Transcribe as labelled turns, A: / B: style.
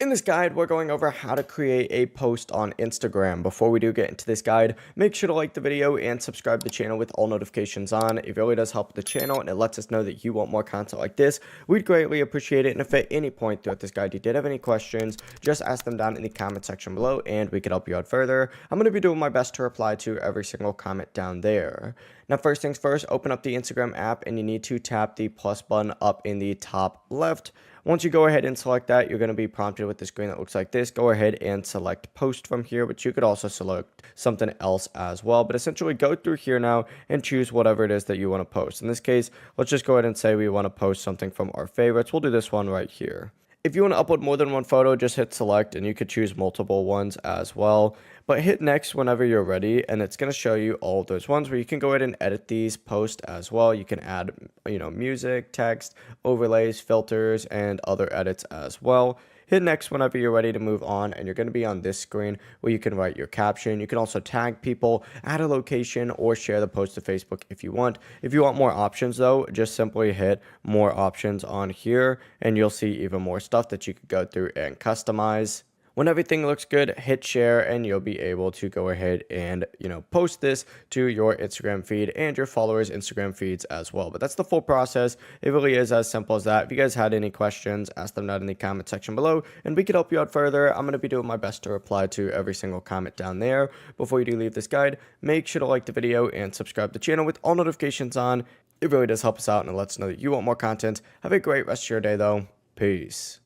A: In this guide, we're going over how to create a post on Instagram. Before we do get into this guide, make sure to like the video and subscribe to the channel with all notifications on. It really does help the channel and it lets us know that you want more content like this. We'd greatly appreciate it. And if at any point throughout this guide you did have any questions, just ask them down in the comment section below and we could help you out further. I'm going to be doing my best to reply to every single comment down there. Now, first things first, open up the Instagram app and you need to tap the plus button up in the top left. Once you go ahead and select that, you're going to be prompted with the screen that looks like this. Go ahead and select post from here, but you could also select something else as well. But essentially go through here now and choose whatever it is that you want to post. In this case, let's just go ahead and say we want to post something from our favorites. We'll do this one right here. If you want to upload more than one photo, just hit select and you could choose multiple ones as well. But hit next whenever you're ready and it's going to show you all of those ones where you can go ahead and edit these posts as well. You can add, music, text, overlays, filters, and other edits as well. Hit next whenever you're ready to move on and you're going to be on this screen where you can write your caption. You can also tag people, add a location, or share the post to Facebook if you want. If you want more options though, just simply hit more options on here and you'll see even more stuff that you could go through and customize. When everything looks good, hit share and you'll be able to go ahead and, post this to your Instagram feed and your followers' Instagram feeds as well. But that's the full process. It really is as simple as that. If you guys had any questions, ask them down in the comment section below and we could help you out further. I'm going to be doing my best to reply to every single comment down there. Before you do leave this guide, make sure to like the video and subscribe to the channel with all notifications on. It really does help us out and it lets us know that you want more content. Have a great rest of your day though. Peace.